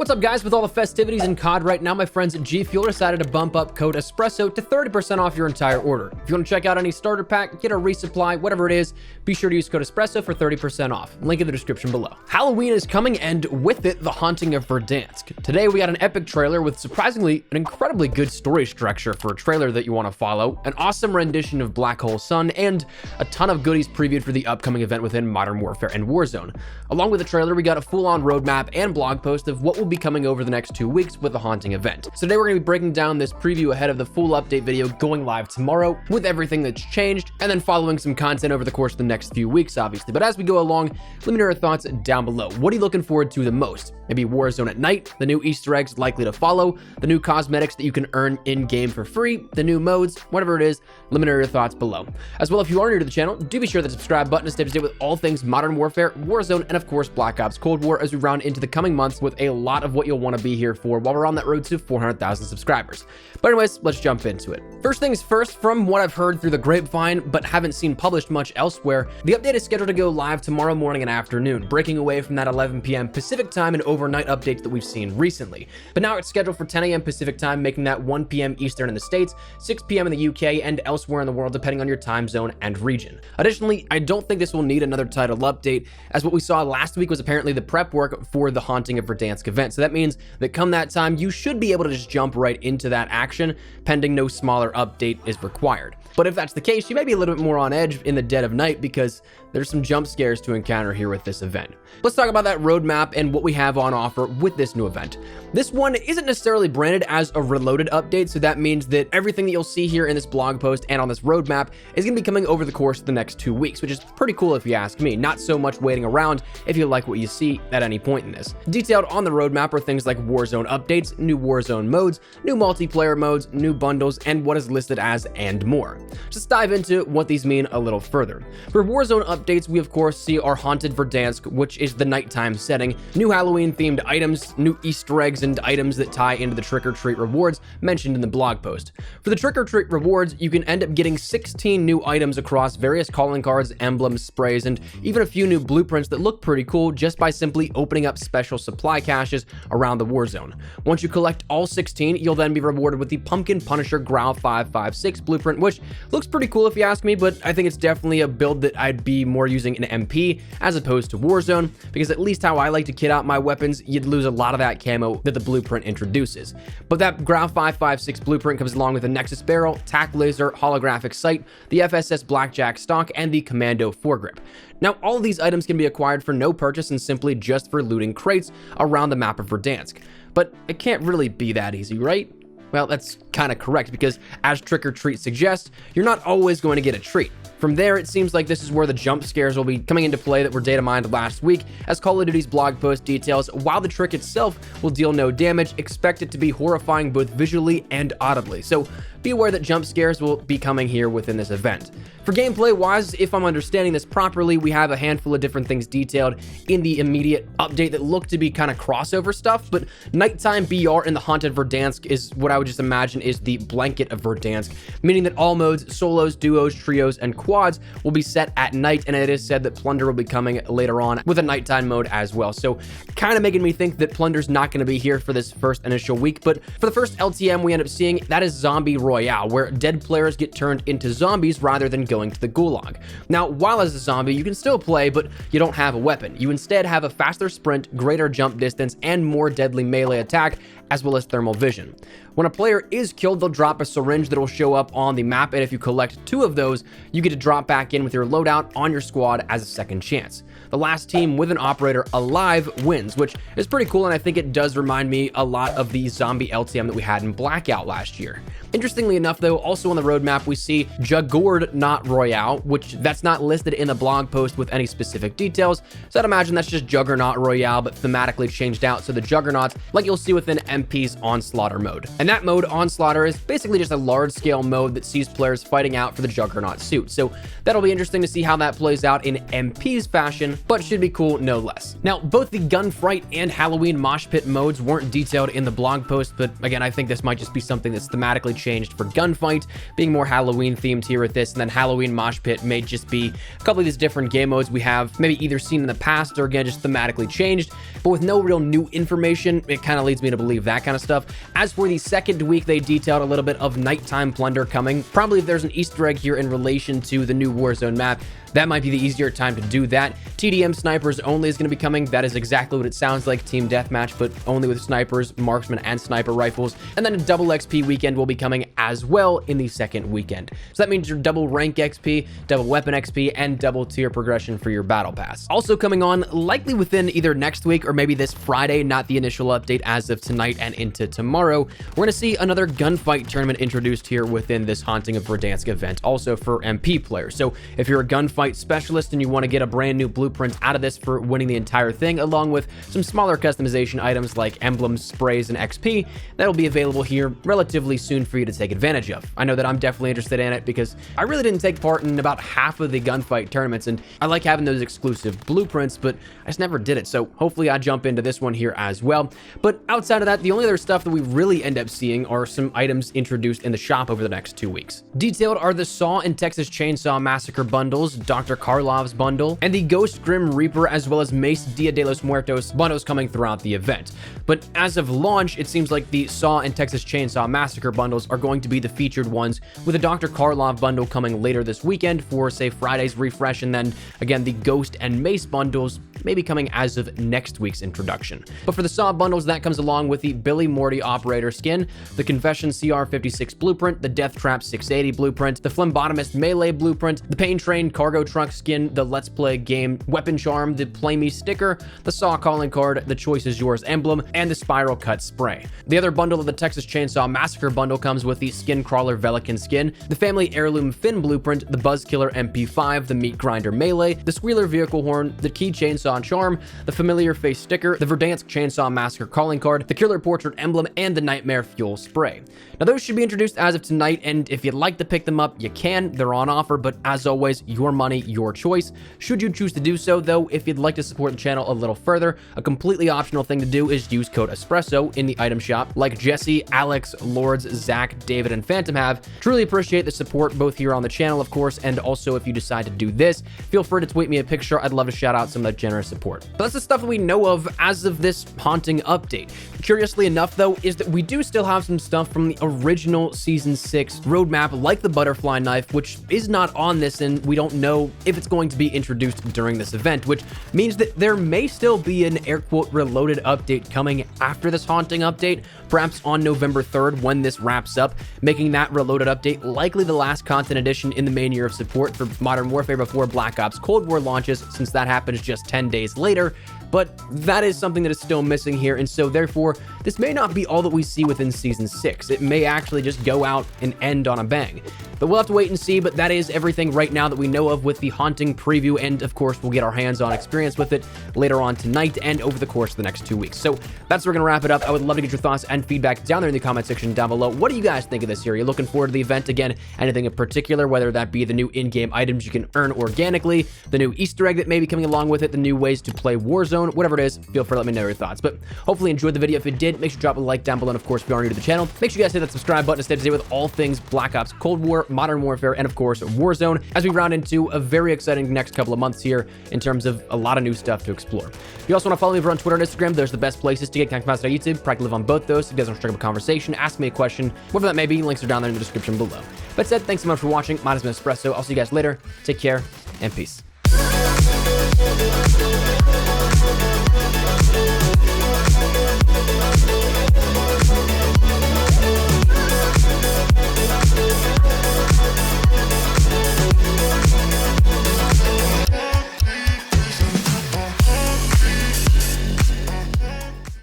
What's up, guys? With all the festivities in COD right now, my friends at G Fuel decided to bump up code Espresso to 30% off your entire order. If you want to check out any starter pack, get a resupply, whatever it is, be sure to use code Espresso for 30% off. Link in the description below. Halloween is coming, and with it, the Haunting of Verdansk. Today, we got an epic trailer with surprisingly an incredibly good story structure for a trailer that you want to follow, an awesome rendition of Black Hole Sun, and a ton of goodies previewed for the upcoming event within Modern Warfare and Warzone. Along with the trailer, we got a full-on roadmap and blog post of what will be coming over the next 2 weeks with the Haunting event. So today we're going to be breaking down this preview ahead of the full update video going live tomorrow with everything that's changed, and then following some content over the course of the next few weeks, obviously. But as we go along, let me know your thoughts down below. What are you looking forward to the most? Maybe Warzone at night, the new Easter eggs likely to follow, the new cosmetics that you can earn in-game for free, the new modes, whatever it is, let me know your thoughts below. As well, if you are new to the channel, do be sure to subscribe button to stay up to date with all things Modern Warfare, Warzone, and of course Black Ops Cold War as we round into the coming months with a lot of what you'll want to be here for while we're on that road to 400,000 subscribers. But anyways, let's jump into it. First things first, from what I've heard through the grapevine but haven't seen published much elsewhere, the update is scheduled to go live tomorrow morning and afternoon, breaking away from that 11 p.m. Pacific time and overnight updates that we've seen recently. But now it's scheduled for 10 a.m. Pacific time, making that 1 p.m. Eastern in the States, 6 p.m. in the UK, and elsewhere in the world depending on your time zone and region. Additionally, I don't think this will need another title update, as what we saw last week was apparently the prep work for the Haunting of Verdansk event. So that means that come that time, you should be able to just jump right into that action, pending no smaller update is required. But if that's the case, you may be a little bit more on edge in the dead of night because there's some jump scares to encounter here with this event. Let's talk about that roadmap and what we have on offer with this new event. This one isn't necessarily branded as a reloaded update, so that means that everything that you'll see here in this blog post and on this roadmap is going to be coming over the course of the next 2 weeks, which is pretty cool if you ask me. Not so much waiting around if you like what you see at any point in this. Detailed on the roadmap are things like Warzone updates, new Warzone modes, new multiplayer modes, new bundles, and what is listed as and more. Let's dive into what these mean a little further. For Warzone updates, we of course see our Haunted Verdansk, which is the nighttime setting, new Halloween themed items, new Easter eggs and items that tie into the trick-or-treat rewards mentioned in the blog post. For the trick-or-treat rewards, you can end up getting 16 new items across various calling cards, emblems, sprays, and even a few new blueprints that look pretty cool just by simply opening up special supply caches around the Warzone. Once you collect all 16, you'll then be rewarded with the Pumpkin Punisher Grau 556 blueprint, which looks pretty cool if you ask me, but I think it's definitely a build that I'd be more using in MP as opposed to Warzone, because at least how I like to kit out my weapons, you'd lose a lot of that camo that the blueprint introduces. But that Grau 556 blueprint comes along with a Nexus barrel, tac laser, holographic sight, the FSS Blackjack stock, and the Commando foregrip. Now, all of these items can be acquired for no purchase and simply just for looting crates around the map of Verdansk. But it can't really be that easy, right? Well, that's kind of correct, because as Trick or Treat suggests, you're not always going to get a treat. From there, it seems like this is where the jump scares will be coming into play that were data mined last week, as Call of Duty's blog post details. While the trick itself will deal no damage, expect it to be horrifying both visually and audibly. So be aware that jump scares will be coming here within this event. For gameplay wise, if I'm understanding this properly, we have a handful of different things detailed in the immediate update that look to be kind of crossover stuff, but nighttime BR in the Haunted Verdansk is what I would just imagine is the blanket of Verdansk, meaning that all modes, solos, duos, trios, and quads will be set at night, and it is said that Plunder will be coming later on with a nighttime mode as well. So kind of making me think that Plunder's not going to be here for this first initial week, but for the first LTM we end up seeing, that is Zombie Royale, where dead players get turned into zombies rather than going to the gulag. Now, while as a zombie, you can still play, but you don't have a weapon. You instead have a faster sprint, greater jump distance, and more deadly melee attack, as well as thermal vision. When a player is killed, they'll drop a syringe that will show up on the map, and if you collect 2 of those, you get to drop back in with your loadout on your squad as a second chance. The last team with an operator alive wins, which is pretty cool, and I think it does remind me a lot of the zombie LTM that we had in Blackout last year. Interestingly enough, though, also on the roadmap, we see Jugord Not Royale, which that's not listed in the blog post with any specific details, so I'd imagine that's just Juggernaut Royale, but thematically changed out, so the Juggernauts, like you'll see within MP's Onslaughter mode. And that mode, Onslaughter, is basically just a large-scale mode that sees players fighting out for the Juggernaut suit. So that'll be interesting to see how that plays out in MP's fashion, but should be cool no less. Now, both the Gunfight and Halloween Mosh Pit modes weren't detailed in the blog post, but again, I think this might just be something that's thematically changed for Gunfight, being more Halloween themed here with this, and then Halloween Mosh Pit may just be a couple of these different game modes we have maybe either seen in the past or again just thematically changed, but with no real new information. It kind of leads me to believe that kind of stuff. As for the second week, they detailed a little bit of nighttime plunder coming. Probably if there's an Easter egg here in relation to the new Warzone map, that might be the easier time to do that. TDM snipers only is going to be coming. That is exactly what it sounds like, team deathmatch, but only with snipers, marksmen, and sniper rifles. And then a double XP weekend will be coming as well in the second weekend. So that means your double rank XP, double weapon XP, and double tier progression for your battle pass. Also coming on likely within either next week or maybe this Friday, not the initial update as of tonight and into tomorrow, we're going to see another gunfight tournament introduced here within this Haunting of Verdansk event, also for MP players. So if you're a gunfight specialist and you want to get a brand new blueprint out of this for winning the entire thing, along with some smaller customization items like emblems, sprays, and XP, that'll be available here relatively soon for you to take advantage of. I know that I'm definitely interested in it because I really didn't take part in about half of the gunfight tournaments, and I like having those exclusive blueprints, but I just never did it. So hopefully I jump into this one here as well. But outside of that, the only other stuff that we really end up seeing are some items introduced in the shop over the next 2 weeks. Detailed are the Saw and Texas Chainsaw Massacre bundles, Dr. Karlov's bundle, and the Ghost Grim Reaper as well as Mace Dia de los Muertos bundles coming throughout the event. But as of launch, it seems like the Saw and Texas Chainsaw Massacre bundles are going to be the featured ones, with a Dr. Karlov bundle coming later this weekend for, say, Friday's refresh, and then again the Ghost and Mace bundles maybe coming as of next week's introduction. But for the Saw bundles, that comes along with the Billy Morty Operator skin, the Confession CR56 blueprint, the Death Trap 680 blueprint, the Phlebotomist Melee blueprint, the Pain Train Cargo Truck skin, the Let's Play Game Weapon Charm, the Play Me sticker, the Saw Calling Card, the Choice is Yours emblem, and the Spiral Cut spray. The other bundle of the Texas Chainsaw Massacre bundle comes with the Skin Crawler Velikan skin, the Family Heirloom Finn blueprint, the Buzzkiller MP5, the Meat Grinder Melee, the Squealer Vehicle Horn, the Key Chainsaw Charm, the Familiar Face sticker, the Verdansk Chainsaw Massacre Calling Card, the Killer Portrait emblem, and the Nightmare Fuel spray. Now those should be introduced as of tonight, and if you'd like to pick them up, you can. They're on offer, but as always, your money, your choice. Should you choose to do so, though, if you'd like to support the channel a little further, a completely optional thing to do is use code ESPRESSO in the item shop, like Jesse, Alex, Lords, Zach, David, and Phantom have. Truly appreciate the support both here on the channel, of course, and also if you decide to do this, feel free to tweet me a picture. I'd love to shout out some of that generous support. But that's the stuff that we know of as of this Haunting update. Curiously enough, though, is that we do still have some stuff from the original Season 6 roadmap, like the Butterfly Knife, which is not on this, and we don't know if it's going to be introduced during this event, which means that there may still be an air quote reloaded update coming after this Haunting update, perhaps on November 3rd when this wraps up, making that reloaded update likely the last content edition in the main year of support for Modern Warfare before Black Ops Cold War launches, since that happens just 10 days later. But that is something that is still missing here, and so therefore, this may not be all that we see within Season 6. It may actually just go out and end on a bang. But we'll have to wait and see, but that is everything right now that we know of with the Haunting preview, and of course, we'll get our hands-on experience with it later on tonight and over the course of the next 2 weeks. So that's where we're going to wrap it up. I would love to get your thoughts and feedback down there in the comment section down below. What do you guys think of this here? Are you looking forward to the event again? Anything in particular, whether that be the new in-game items you can earn organically, the new Easter egg that may be coming along with it, the new ways to play Warzone, whatever it is, feel free to let me know your thoughts. But hopefully enjoyed the video. If you did, make sure to drop a like down below, and of course, if you are new to the channel, make sure you guys hit that subscribe button to stay up to date with all things Black Ops Cold War, Modern Warfare, and of course, Warzone, as we round into a very exciting next couple of months here in terms of a lot of new stuff to explore. If you also want to follow me over on Twitter and Instagram, there's the best places to get connected to my YouTube. Practically live on both those. If you guys want to strike up a conversation, ask me a question, whatever that may be, links are down there in the description below. That said, thanks so much for watching. Mine has been Espresso. I'll see you guys later. Take care and peace.